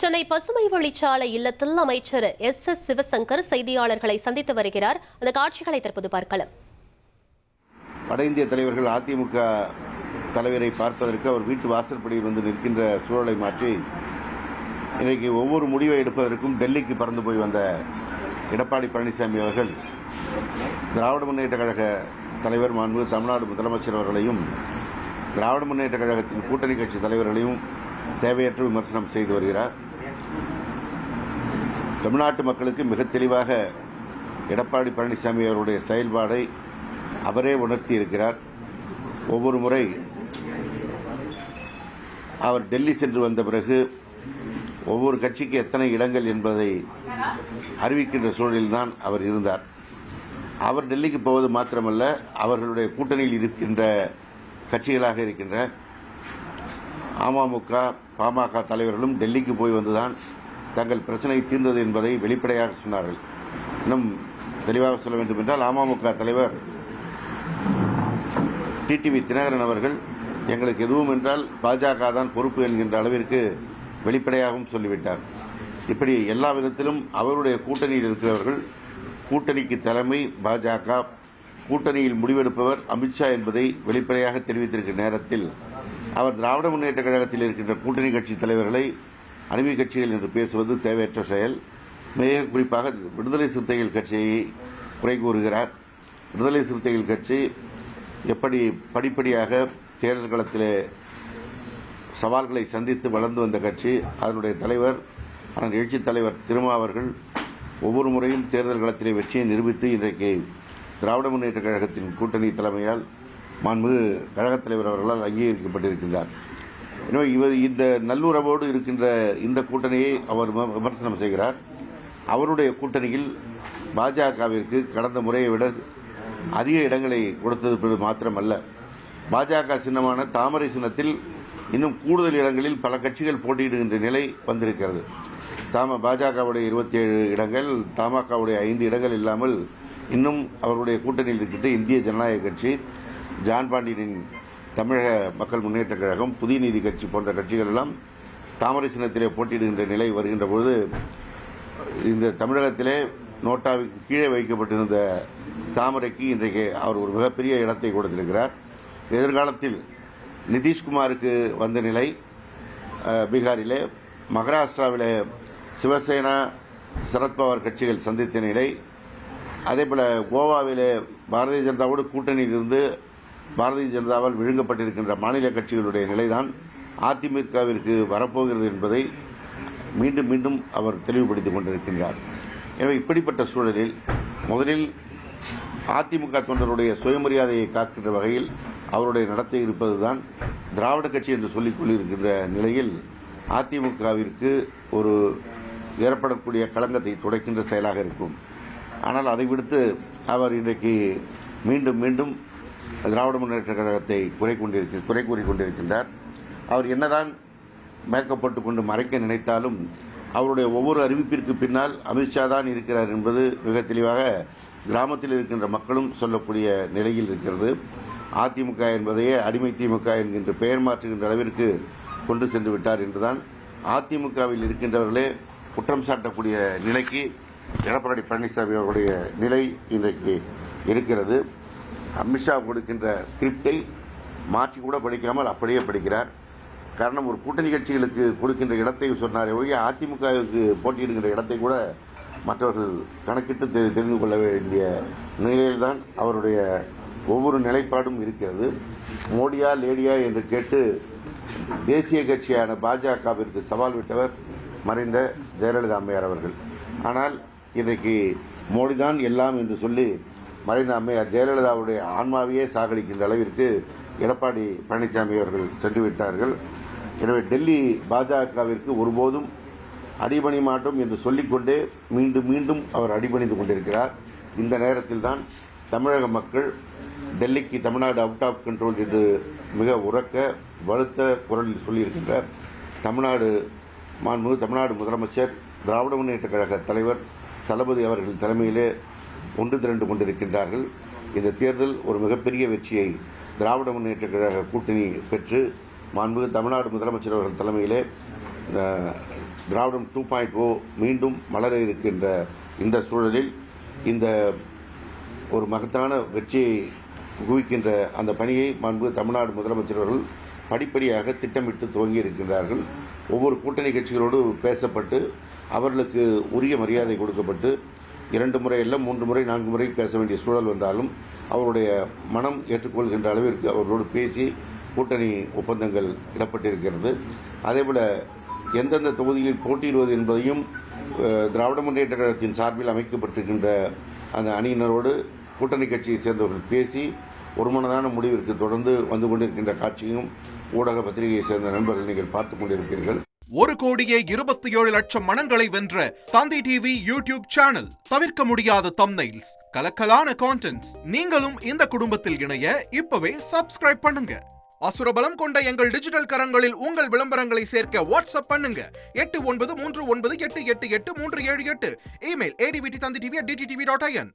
சென்னை பசுமை வழிச்சாலை இல்லத்தில் அமைச்சர் எஸ் சிவசங்கர் செய்தியாளர்களை சந்தித்து வருகிறார். அந்த காட்சிகளை தற்போது பார்க்கலாம். வட இந்திய தலைவர்கள் அதிமுக தலைவரை பார்ப்பதற்கு அவர் வீட்டு வாசற்படியில் வந்து நிற்கின்ற சூழலை மாற்றி இன்றைக்கு ஒவ்வொரு முடிவை எடுப்பதற்கும் டெல்லிக்கு பறந்து போய் வந்த எடப்பாடி பழனிசாமி அவர்கள் திராவிட முன்னேற்ற கழக தலைவர் மாண்பு தமிழ்நாடு முதலமைச்சர் அவர்களையும் திராவிட முன்னேற்ற கழகத்தின் கூட்டணி கட்சி தலைவர்களையும் தேவையற்ற விமர்சனம் செய்து வருகிறார். தமிழ்நாட்டு மக்களுக்கு மிக தெளிவாக எடப்பாடி பழனிசாமி அவருடைய செயல்பாடை அவரே உணர்த்தி இருக்கிறார். ஒவ்வொரு முறை அவர் டெல்லி சென்று வந்த பிறகு ஒவ்வொரு கட்சிக்கு எத்தனை இடங்கள் என்பதை அறிவிக்கின்ற சூழலில்தான் அவர் இருந்தார். அவர் டெல்லிக்கு போவது மாத்திரமல்ல, அவர்களுடைய கூட்டணியில் இருக்கின்ற கட்சிகளாக இருக்கின்ற அமமுக, பாமக தலைவர்களும் டெல்லிக்கு போய் வந்துதான் தங்கள் பிரச்சனை தீர்ந்தது என்பதை வெளிப்படையாக சொன்னார்கள். இன்னும் தெளிவாக சொல்ல வேண்டும் என்றால், அமமுக தலைவர் டிடிவி தினகரன் அவர்கள் எங்களுக்கு எதுவும் என்றால் பாஜக தான் பொறுப்பு என்கின்ற அளவிற்கு வெளிப்படையாகவும் சொல்லிவிட்டார். இப்படி எல்லா விதத்திலும் அவருடைய கூட்டணியில் இருக்கிறவர்கள், கூட்டணிக்கு தலைமை பாஜக, கூட்டணியில் முடிவெடுப்பவர் அமித்ஷா என்பதை வெளிப்படையாக தெரிவித்திருக்கிற நேரத்தில் அவர் திராவிட முன்னேற்ற கழகத்தில் இருக்கின்ற கூட்டணி கட்சி தலைவர்களை அடிமை கட்சிகள் என்று பேசுவது தேவையற்ற செயல். மிக குறிப்பாக விடுதலை சிறுத்தைகள் கட்சியை குறை கூறுகிறார். விடுதலை சிறுத்தைகள் கட்சி எப்படி படிப்படியாக தேர்தல் களத்திலே சவால்களை சந்தித்து வளர்ந்து வந்த கட்சி, அதனுடைய தலைவர் அதன் எழுச்சித் தலைவர் திருமா அவர்கள் ஒவ்வொரு முறையும் தேர்தல் களத்திலே வெற்றியை நிரூபித்து இன்றைக்கு திராவிட முன்னேற்ற கழகத்தின் கூட்டணி தலைமையால் மாண்புமிகு கழகத் தலைவர் அவர்களால் அங்கீகரிக்கப்பட்டிருக்கிறார். எனவே இவர் இந்த நல்லுறவோடு இருக்கின்ற இந்த கூட்டணியை அவர் விமர்சனம் செய்கிறார். அவருடைய கூட்டணியில் பாஜகவிற்கு கடந்த முறையை விட அதிக இடங்களை கொடுத்தது மாத்திரமல்ல, பாஜக சின்னமான தாமரை சின்னத்தில் இன்னும் கூடுதல் இடங்களில் பல கட்சிகள் போட்டியிடுகின்ற நிலை வந்திருக்கிறது. பாஜகவுடைய 27 இடங்கள், தமாகவுடைய 5 இடங்கள் இல்லாமல் இன்னும் அவருடைய கூட்டணியில் இருக்கின்ற இந்திய ஜனநாயக கட்சி, ஜான் பாண்டியனின் தமிழக மக்கள் முன்னேற்ற கழகம், புதிய நீதி கட்சி போன்ற கட்சிகள் எல்லாம் தாமரை சின்னத்திலே போட்டியிடுகின்ற நிலை வருகின்ற பொழுது, இந்த தமிழகத்திலே நோட்டாவுக்கு கீழே வைக்கப்பட்டிருந்த தாமரைக்கு இன்றைக்கு அவர் ஒரு மிகப்பெரிய இடத்தை கொடுத்திருக்கிறார். எதிர்காலத்தில் நிதிஷ்குமாருக்கு வந்த நிலை பீகாரிலே, மகாராஷ்டிராவிலே சிவசேனா சரத்பவார் கட்சிகள் சந்தித்த நிலை, அதேபோல கோவாவிலே பாரதிய ஜனதாவோடு கூட்டணியில் இருந்து பாரதிய ஜனதாவால் விழுங்கப்பட்டிருக்கின்ற மாநில கட்சிகளுடைய நிலைதான் அதிமுகவிற்கு வரப்போகிறது என்பதை மீண்டும் மீண்டும் அவர் தெளிவுபடுத்திக் கொண்டிருக்கின்றார். எனவே இப்படிப்பட்ட சூழலில் முதலில் அதிமுக தொண்டருடைய சுயமரியாதையை காக்கின்ற வகையில் அவருடைய நடத்தை இருப்பதுதான் திராவிட கட்சி என்று சொல்லிக் கொண்டிருக்கின்ற நிலையில் அதிமுகவிற்கு ஒரு ஏற்படக்கூடிய களங்கத்தை துடைக்கின்ற செயலாக இருக்கும். ஆனால் அதை விடுத்து அவர் இன்றைக்கு மீண்டும் மீண்டும் திராவிட முன்னேற்ற கழகத்தை குறை கூறிக்கொண்டிருக்கின்றார். அவர் என்னதான் மேக்கப் போட்டுக் கொண்டு மறைக்க நினைத்தாலும் அவருடைய ஒவ்வொரு அறிவிப்பிற்கு பின்னால் அமித்ஷா தான் இருக்கிறார் என்பது மிக தெளிவாக கிராமத்தில் இருக்கின்ற மக்களும் சொல்லக்கூடிய நிலையில் இருக்கிறது. அதிமுக என்பதையே அடிமை திமுக என்கின்ற பெயர் மாற்றுகின்ற அளவிற்கு கொண்டு சென்று விட்டார் என்றுதான் அதிமுகவில் இருக்கின்றவர்களே குற்றம் சாட்டக்கூடிய நிலைக்கு எடப்பாடி பழனிசாமி அவருடைய நிலை இன்றைக்கு இருக்கிறது. அமித்ஷா கொடுக்கின்ற ஸ்கிரிப்டை மாற்றி கூட படிக்காமல் அப்படியே படிக்கிறார். காரணம், ஒரு கூட்டணி கட்சிகளுக்கு கொடுக்கின்ற இடத்தை சொன்னாரே ஒழிய அதிமுகவுக்கு போட்டியிடுகின்ற இடத்தை கூட மற்றவர்கள் கணக்கிட்டு தெரிந்து கொள்ள வேண்டிய நிலையில்தான் அவருடைய ஒவ்வொரு நிலைப்பாடும் இருக்கிறது. மோடியா லேடியா என்று கேட்டு தேசிய கட்சியான பாஜகவிற்கு சவால் விட்டவர் மறைந்த ஜெயலலிதா அம்மையார் அவர்கள். ஆனால் இன்றைக்கு மோடிதான் எல்லாம் என்று சொல்லி மறைந்த அம்மையார் ஜெயலலிதாவுடைய ஆன்மாவையே சாகடிக்கின்ற அளவிற்கு எடப்பாடி பழனிசாமி அவர்கள் சென்று விட்டார்கள். எனவே டெல்லி பாஜகவிற்கு ஒருபோதும் அடிபணி மாட்டோம் என்று சொல்லிக்கொண்டே மீண்டும் மீண்டும் அவர் அடிபணிந்து கொண்டிருக்கிறார். இந்த நேரத்தில் தான் தமிழக மக்கள் டெல்லிக்கு தமிழ்நாடு அவுட் ஆஃப் கண்ட்ரோல் என்று மிக உரக்க வலுத்த குரலில் சொல்லியிருக்கின்ற தமிழ்நாடு முதலமைச்சர், திராவிட முன்னேற்ற கழக தலைவர் தளபதி அவர்கள் தலைமையிலே ஒன்று திரண்டு கொண்டிருக்கின்றார்கள். இந்த தேர்தல் ஒரு மிகப்பெரிய வெற்றியை திராவிட முன்னேற்ற கழக கூட்டணி பெற்று மாண்புமிகு தமிழ்நாடு முதலமைச்சர் அவர்கள் தலைமையிலே திராவிடம் 2.0 மீண்டும் மலர இருக்கின்ற இந்த சூழலில் இந்த ஒரு மகத்தான வெற்றியை குவிக்கின்ற அந்த பணியை மாண்பு தமிழ்நாடு முதலமைச்சர்கள் படிப்படியாக திட்டமிட்டு துவங்கி இருக்கின்றார்கள். ஒவ்வொரு கூட்டணி கட்சிகளோடு பேசப்பட்டு அவர்களுக்கு உரிய மரியாதை கொடுக்கப்பட்டு 2 முறை அல்ல 3 முறை 4 முறை பேச வேண்டிய சூழல் வந்தாலும் அவருடைய மனம் ஏற்றுக்கொள்கின்ற அளவிற்கு அவர்களோடு பேசி கூட்டணி ஒப்பந்தங்கள் இடப்பட்டிருக்கிறது. அதேபோல எந்தெந்த தொகுதிகளில் போட்டியிடுவது என்பதையும் திராவிட முன்னேற்ற கழகத்தின் சார்பில் அமைக்கப்பட்டிருக்கின்ற அந்த அணியினரோடு கூட்டணி கட்சியை சேர்ந்தவர்கள் பேசி ஒருமனதான முடிவிற்கு தொடர்ந்து வந்து கொண்டிருக்கின்ற காட்சியும் ஊடக பத்திரிகையை சேர்ந்த நண்பர்கள் நீங்கள் பார்த்துக் கொண்டிருப்பீர்கள். 1,27,00,000 மனங்களை வென்ற தந்தி டிவி யூடியூப் சேனல். தவிர்க்க முடியாத தம்ப்நெயில்ஸ், கலக்கலான கான்டென்ட்ஸ். நீங்களும் இந்த குடும்பத்தில் இணைய இப்பவே சப்ஸ்கிரைப் பண்ணுங்க. அசுரபலம் கொண்ட எங்கள் டிஜிட்டல் கரங்களில் உங்கள் விளம்பரங்களை சேர்க்க வாட்ஸ்அப் பண்ணுங்க. 8939888378. Email advtthanditv@dttv.in.